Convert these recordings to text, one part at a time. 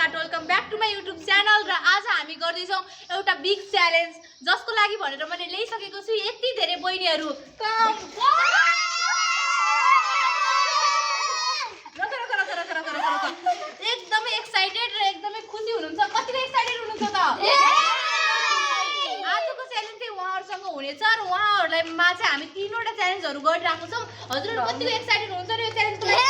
Right welcome back to my YouTube channel. र आज हामी गर्दैछौँ एउटा बिग च्यालेन्ज, जसको लागि भनेर मैले ल्याइसकेको छु यति धेरै बहिनीहरू। एकदमै एक्साइटेड र एकदमै खुसी हुनुहुन्छ। कतिको एक्साइटेड हुनुहुन्छ त? आजको च्यालेन्ज चाहिँ उहाँहरूसँग हुनेछ र उहाँहरूलाई मा चाहिँ हामी 3वटा च्यालेन्जहरू गरिरहेको छौँ। हजुरहरू कतिको एक्साइटेड हुनुहुन्छ र यो च्यालेन्जको लागि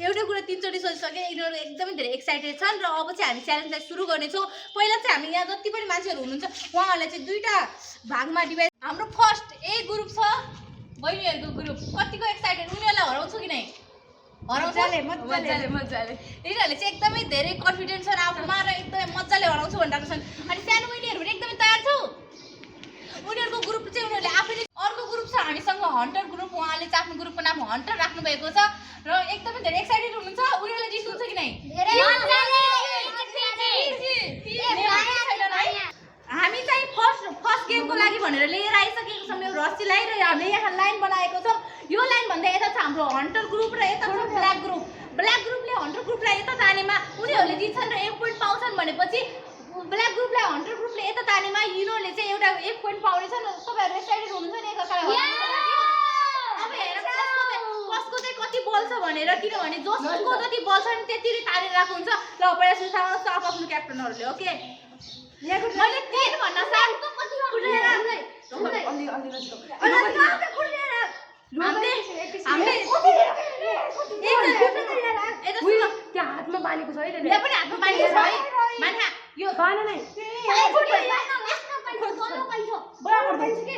एउटा कुरा 3चोटि सोचिसके, यिनीहरू एकदमै धेरै एक्साइटेड छन्। र अब चाहिँ हामी च्यालेन्जलाई सुरु गर्नेछौँ। पहिला चाहिँ हामी यहाँ जति पनि मान्छेहरू हुनुहुन्छ उहाँहरूलाई चाहिँ 2टा भागमा डिभाइड। हाम्रो फर्स्ट ए ग्रुप छ, बहिनीहरूको ग्रुप। कतिको एक्साइटेड? उनीहरूलाई हराउँछु कि नै? हराउँछ मजाले। यिनीहरूले चाहिँ एकदमै धेरै कन्फिडेन्स छन् आफूमा र एकदमै मजाले हराउँछु भनिरहेको छन्। अनि सानो बहिनीहरू पनि एकदमै तयार छौ। उनीहरूको ग्रुप चाहिँ उनीहरूले आफैले। अर्को ग्रुप छ हामीसँग हन्टर ग्रुप। उहाँले चाहिँ आफ्नो ग्रुपको नाम हन्टर राख्नु भएको छ र एकदमै धेरै एक्साइटेड हुनुहुन्छ। उनीहरूले जित्नुहुन्छ कि नै? हामी चाहिँ फर्स्ट गेमको लागि भनेर लिएर आइसकेको छौँ यो रस्सीलाई, र हामीले यहाँ लाइन बनाएको छौँ। यो लाइन भन्दा यता छ हाम्रो हन्टर ग्रुप र यता छ ब्ल्याक ग्रुप। ब्ल्याक ग्रुपले हन्टर ग्रुपलाई यता तानेमा उनीहरूले जित्छन् र 1 पोइन्ट पाउँछन् भनेपछि ब्ल्याक ग्रुपलाई हन्टर ग्रुपले यता तानेमा यिनीहरूले चाहिँ एउटा 1 पोइन्ट पाउनेछन्। तपाईँहरू एक्साइटेड हुनुहुन्छ नि एकअर्कालाई? अब हेर कसको चाहिँ कति बल छ भनेर, किनभने जसको जति बल छ नि त्यति तानेर राख्नु हुन्छ। ल पहिला सुसाउनुहोस् आफ्नो क्याप्टनहरूले। ओके, मैले 3 भन्न साथको कति खुलेर हामीले त्यहाँ हातमा बानेको छ है, यहाँ पनि हातमा बानेको छ है। मान्हा यो बाने नै बराबर दिन्छ के?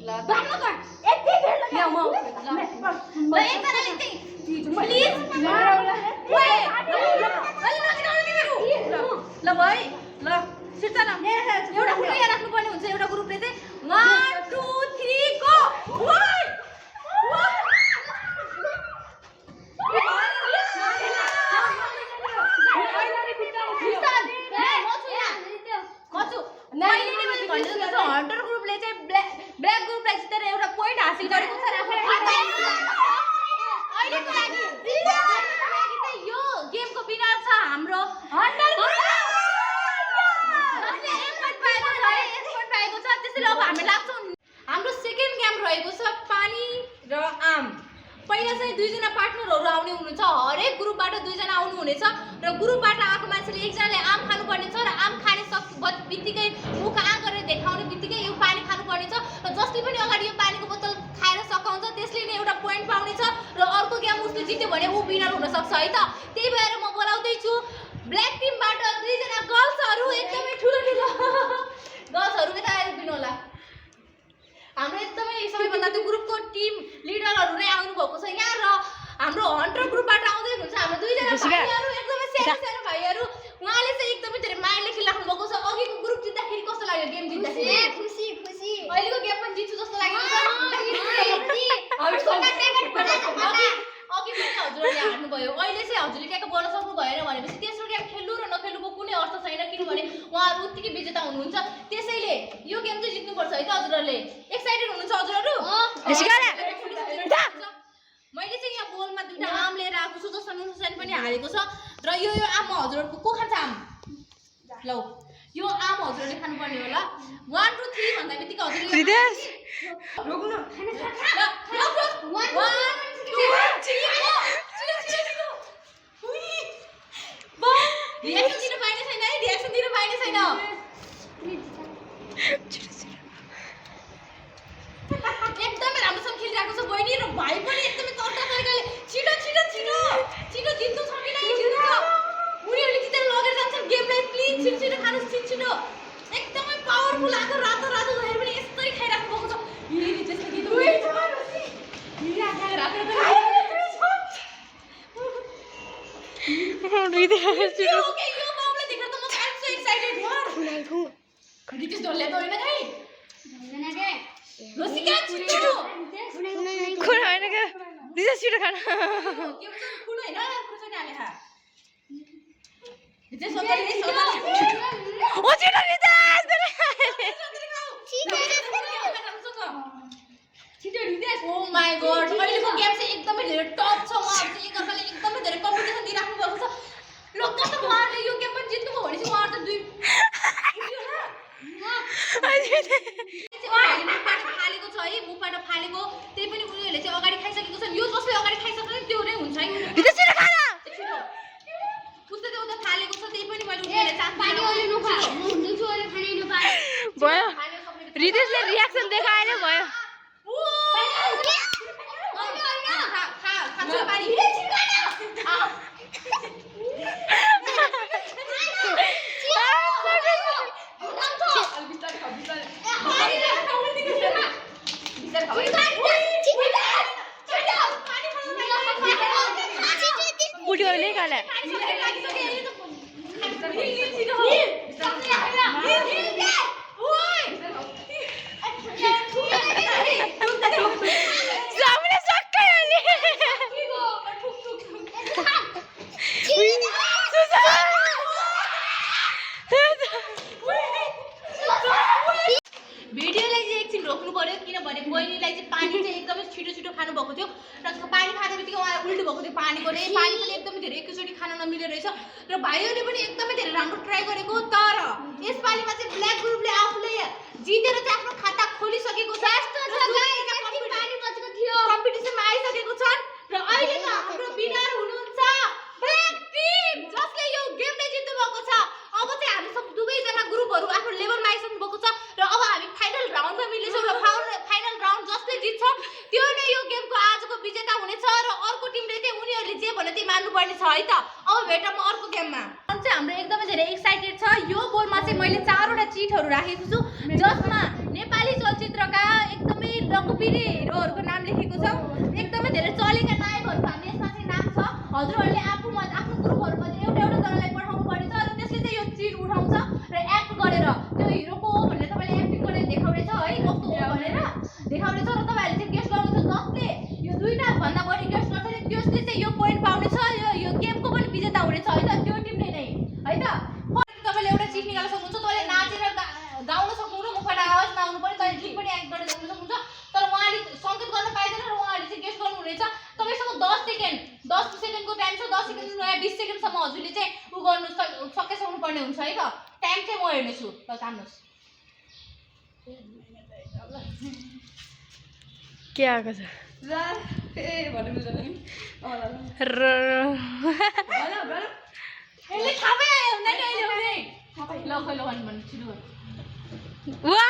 ल बान्नु कर यति भेट ल म ल एकजनाले चाहिँ प्लिज ल भाइ ल सिर्ता न एउटा खुट्टा यहाँ राख्नुपर्ने हुन्छ। एउटा ग्रुपले चाहिँ 1 2 3 गो। हन्टर ग्रुपले चाहिँ ब्ल्याक ग्रुपलाई जितेर एउटा पोइन्ट हासिल गरेको छ। अहिलेको लागि चाहिँ यो गेमको विनर छ हाम्रो हन्टर ग्रुप। जसले 1 पोइन्ट पाएको छ। त्यसैले अब हामी लाग्छौँ हाम्रो सेकेन्ड गेम रहेको छ पानी र आम। पहिला चाहिँ 2 जना पार्टनरहरू आउने हुनुहुन्छ। हरेक ग्रुपबाट 2 जना आउनु हुनेछ र ग्रुपबाट आएको मान्छेले एकजनाले आम खानुपर्ने छ र आम खाने बित्तिकै मुख आ गरेर देखाउने बित्तिकै यो पानी खानुपर्ने छ। र जसले पनि अगाडि यो पानीको बोतल खाएर सकाउँछ त्यसले नै एउटा पोइन्ट पाउने छ र अर्को गेम उसले जित्यो भने ऊ विनर हुन सक्छ है त। त्यही भएर म बोलाउँदैछु ब्ल्याक टिमबाट 2 जना गर्ल्सहरू, एकदमै ठुलो गर्ल्सहरू यता आएर दिनु होला। हाम्रो एकदमै सबैभन्दा त्यो ग्रुपको टिम लिडरहरू नै आउनु भएको छ यहाँ। र हाम्रो हन्टर ग्रुपबाट आउँदै हुन्छ हाम्रो 2 जना भाइहरू, एकदमै सानो भाइहरू। उहाँले चाहिँ एकदमै धेरै मायाले खेलिराख्नु भएको छ। अघिको ग्रुप जित्दाखेरि कस्तो लाग्यो? गेम जित्दाखेरि खुसी। अहिलेको गेम पनि जित्छु जस्तो लाग्यो। अघि पनि हजुरहरूले हार्नुभयो, अहिले चाहिँ हजुरले ट्याक्क बोल्न सक्नु भएन भनेपछि तेस्रो गेम खेल्नु र नखेल्नुको कुनै अर्थ छैन, किनभने उहाँहरू उत्तिकै विजेता हुनुहुन्छ। त्यसैले यो गेम चाहिँ जित्नुपर्छ है त हजुरहरूले। एक्साइटेड हुनुहुन्छ हजुरहरू? मैले चाहिँ यहाँ बोलमा 2टा आम लिएर आएको छु जसमा नुनसानी पनि हालेको छ। र यो आम हजुरहरूको को खान्छ? आम ल यो आम हजुरहरूले खानुपर्ने होला। 1 2 3 भन्दा बित्तिकै हजुरले रोक्नु। रियाक्सन दिनु पाइने छैन है, रियाक्सन दिनु पाइने छैन। एकदमै राम्रोसँग खेलिरहेको छ बहिनी र भाइ पनि एकदमै चर्चा तरिकाले छिटो जित्नु छ कि नै? जित्नु छ। उनीहरूले जितेर लगेर जान्छन् गेमलाई। प्लिज छिटो खानुहोस्, छिटो। एकदमै पावरफुल आएको रातो भएर पनि यसरी खाइराख्नु भएको छ। त्यसमा के यो बाउलाई देखेर त म सो एक्साइटेड यार। रितेश डल्ले त होइन है? रसिका छिटो खुन हैन के दिस छिटो खान के भन्छ खुन हैन खुन हाले खा रितेश सतरी ओ छिटो रितेश छिटो रितेश ओ माय गॉड अहिलेको गेम चाहिँ एकदमै धेरै टप छ। उहाँहरु चाहिँ एकअर्काले कस्तो उहाँहरूले यो गेम पनि जित्नुभयो भनेपछि उहाँहरू त दुई मुखबाट फालेको छ है, मुखबाट फालेको त्यही पनि उनीहरूले चाहिँ अगाडि खाइसकेको छ। यो जसले अगाडि खाइसक्छ नि त्यो नै हुन्छ है। उसले चाहिँ उता फालेको छ, त्यही पनि मैले उनीहरूले चान्स भयो रितेशले रियाक्सन देखाएर भयो उठ्यो भने खाला भिडियोलाई चाहिँ एकछिन रोक्नु पर्यो किनभने बहिनीलाई चाहिँ पानी चाहिँ एकदमै छिटो छिटो खानु भएको थियो र पानी खाँदै बित्तिकै उहाँ उल्टो भएको थियो पानीको नै पानी पनि एकदमै धेरै एकैचोटि खान नमिल्दो रहेछ र भाइहरूले पनि एकदमै धेरै राम्रो ट्राई गरेको तर यसपालिमा चाहिँ ब्ल्याक ग्रुपले आफूले जितेर चाहिँ आफ्नो खाता खोलिसकेको छ कम्पिटिसनमा आइसकेको छन् र अहिले त हाम्रो विनर हुनुहुन्छ ब्ल्याक टिम जसले यो गेमले जित्नु भएको छ। अब चाहिँ हामी सब दुवैजना ग्रुपहरू आफ्नो लेभलमा आइसक्नु भएको छ र अब हामी फाइनल राउन्डमा मिल्नेछौँ र फाइनल राउन्ड जसले जित्छ त्यो नै यो गेमको आजको विजेता हुनेछ र अर्को टिमले चाहिँ उनीहरूले जे भने त्यही मान्नुपर्ने छ है त। अब भेटौँ अर्को गेममा। चाहिँ हाम्रो एकदमै धेरै एक्साइटेड छ। यो बोर्डमा चाहिँ मैले 4वटा चिटहरू राखेको छु जसमा नेपाली चलचित्रका एकदमै लोकप्रिय हिरोहरूको नाम लेखेको छ। एकदमै धेरै चलेका नायकहरूको हामी यसमा चाहिँ नाम छ। हजुरहरूले आफ्नो ग्रुपहरूमध्ये एउटा जनालाई पठाउनु पर्नेछ र त्यसले चाहिँ यो चिट उठाउँछ र एक्ट गरेर त्यो हिरोको हो भनेर तपाईँले एक्टिङ गरेर देखाउनेछ है कस्तो हो भनेर देखाउनेछ र तपाईँहरूले चाहिँ गेस गर्नुहुन्छ जसले यो 2टा भन्दा बढी गेस गर्छ नि त्यसले चाहिँ यो पोइन्ट पाउनेछ यो गेमको पनि विजेता हुनेछ है त त्यो टिमले नै है त। तपाईँले एउटा चिट निकाल्न सक्नुहुन्छ तपाईँले नाचेर गाउन सक्नुहुन्छ मुखबाट आवाज नआउनु पर्यो तपाईँले गीत पनि एक्ट गरेर देखाउन सक्नुहुन्छ तर उहाँले सङ्केत गर्न पाइँदैन र उहाँले चाहिँ गेस गर्नुहुनेछ। तपाईँसँग 10 सेकेन्डको टाइम छ 10 सेकेन्ड या 20 सेकेन्डसम्म हजुरले चाहिँ उ गर्नु सक्नु पर्ने हुन्छ है त। टाइम चाहिँ म हेर्नेछु ल जान्नुहोस् के आएको छ यसले थाहा पायो हुँदैन अहिले हुने ल खै लगाउनु भन्नु छिटो वा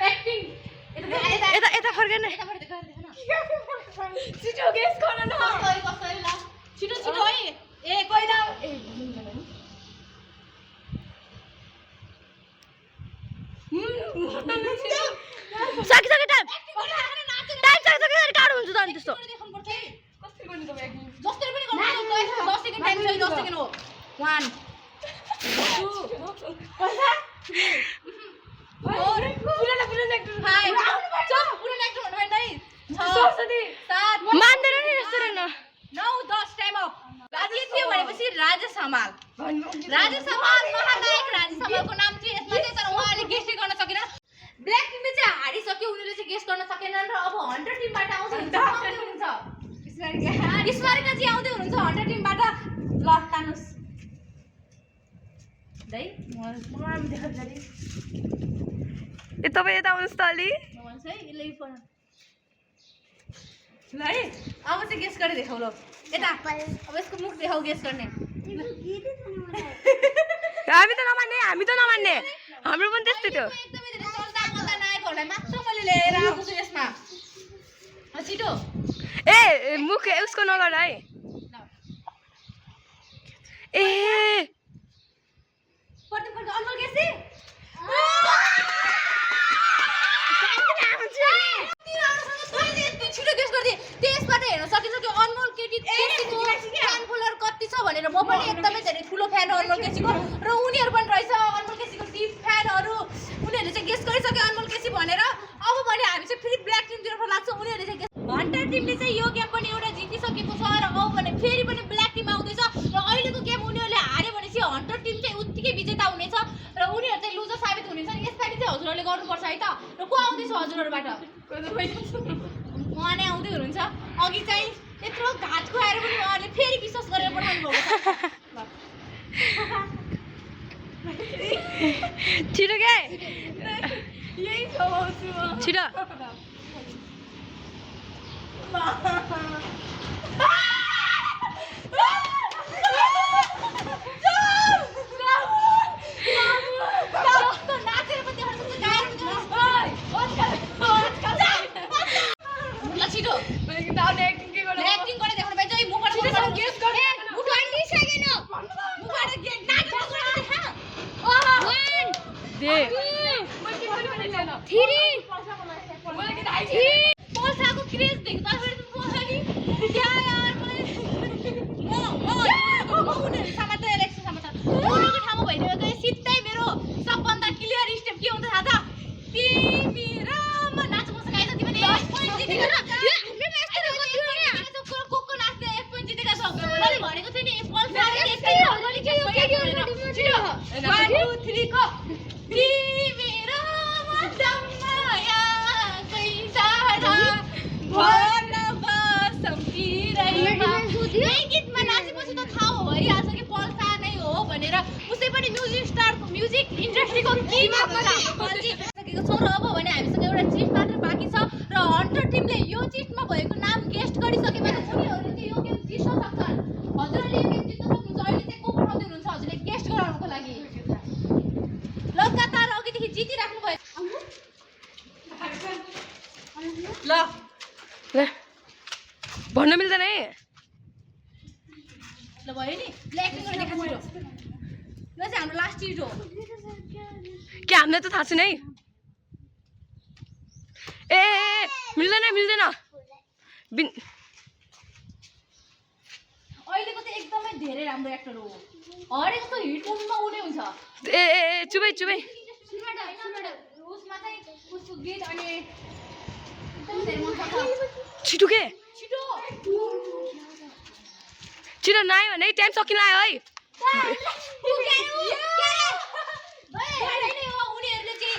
एक्टिङ यता फर्केन छिटो गेस गर्न न कसरी ल छिटो छिटो है ए कोइला सकिसक्यो टाइम सकिसक्यो टाढो हुन्छ त अनि त्यस्तो जसरी पनि गर्नु 10 सेकेन्ड टाइम छ 10 सेकेन्ड हो 1 मान्दैन नि रेस्टुरेन्ट 9 10 टाइम अफ जित्यो भनेपछि राजेश हमाल महानायक राजेश हमालको नाम चाहिँ यसमा चाहिँ तर उहाँले गेस गर्न सकेन। ब्ल्याक टिमले चाहिँ हारिसक्यो उनीहरूले चाहिँ गेस गर्न सकेनन् र अब 100 टिमबाट आउँदै हुनुहुन्छ स्मारिका चाहिँ आउँदै हुनुहुन्छ 100 टिमबाट ल तानुस् दाइ म देखाउ जरी ए तपाईँ यता आउनुहोस् त अलि भन्छ है यसले पढ ल है अब चाहिँ गेस गरेर देखाउ ल यता अब यसको मुख देखाउ गेस गर्ने हामी त नमान्ने हाम्रो पनि त्यस्तै थियो। एकदमै धेरै चल्दा बोल्दा नायकहरूलाई मात्र मैले लिएर आएको छु यसमा छिटो ए मुख उसको नगर है ए पर्दै अनमोल केसी छिटो गेस गरिदिए त्यसबाट हेर्न सकिन्छ कि अनमोल केसीको फ्यान फलोवर कति छ भनेर म पनि एकदमै धेरै ठुलो फ्यान हो अनमोल केसीको र उनीहरू पनि रहेछ अनमोल केसीको टिम फ्यानहरू उनीहरूले चाहिँ गेस गरिसक्यो अनमोल केसी भनेर। अब भने हामी चाहिँ फेरि ब्ल्याक टिमतिर लाग्छ उनीहरूले चाहिँ हन्टर टिमले चाहिँ यो गेम पनि एउटा जितिसकेको छ र अब भने फेरि पनि ब्ल्याक टिम आउँदैछ र अहिलेको गेम उनीहरूले हार्यो भनेपछि हन्टर टिम चाहिँ उत्तिकै विजेता हुनेछ र उनीहरू चाहिँ लुजर साबित हुनेछ। यसपालि चाहिँ हजुरहरूले गर्नुपर्छ है त। र को आउँदैछ हजुरहरूबाट उहाँ नै आउँदै हुनुहुन्छ अघि चाहिँ यत्रो घाट खुवाएर पनि उहाँले फेरि विश्वास गरेर पठाउनु भएको छिटो के यही छाउँछु छिटो नाचेर पनि देखाउन सक्छ गाएर पनि देखाउन सक्छ छिटो एक्टिङ गरेर देखाउनु पाइन्छ है मुखबाट गेस गर्ने मुख आन्टी सकेन मुखबाट नाच गरेर देखा दे पोल्साको क्रेज देख्दा फेरि पोल्सा नि क्या यार मलाई उनीहरू समाचार इलेक्सन समाचार उनीहरूको ठाउँमा भइरहेको सिधै मेरो सबभन्दा क्लियर स्टेप के हुन्छ थाहा छ तिमी र म नाच्नु पर्छ गाइस तिमीले 1 पोइन्ट जितेको छ कोको नाच्ने 1 पोइन्ट जितेका छ मैले भनेको थिएँ नि पोल्साले यस्तै हल्ली के यो 1 2 3 को तिमी र म जम्माया कैसारा भन बसम्किरैमा यही गीतमा नाचेपछि त थाहा भइहाल्छ कि पल्सा नै हो भनेर उसै पनि म्युजिक इन्डस्ट्रीको किमा सकेको छौँ र अब भने हामीसँग एउटा चिट मात्र बाँकी छ र हन्टर टिमले यो चिटमा भएको नाम गेस्ट गरिसकेपछि उनीहरूले चाहिँ यो गेम जित्न सक्छन् हजुरहरूले यो गेम जित्न सक्नुहुन्छ अहिले चाहिँ को पठाउँदै हुनुहुन्छ हजुरले गेस्ट गराउनुको लागि लगातार अघिदेखि जितिराख्नु भयो ल भन्न मिल्दैन है ल भयो नि ल एक्टिङ गरेर देखा छिटो ल चाहिँ हाम्रो लास्ट चिट हो क्या हामीलाई त थाहा छैन है ए मिल्दैन अहिलेको चाहिँ एकदमै धेरै राम्रो एक्टर हो हरेक जस्तो हिट मुभीमा ऊ नै हुन्छ ए चुबै उसमा चाहिँ उसको गीत अनि एकदमै धेरै मन पर्छ छिटो के छिटो छिटो नआयो भने टाइम सकिन आयो है उनीहरूले चाहिँ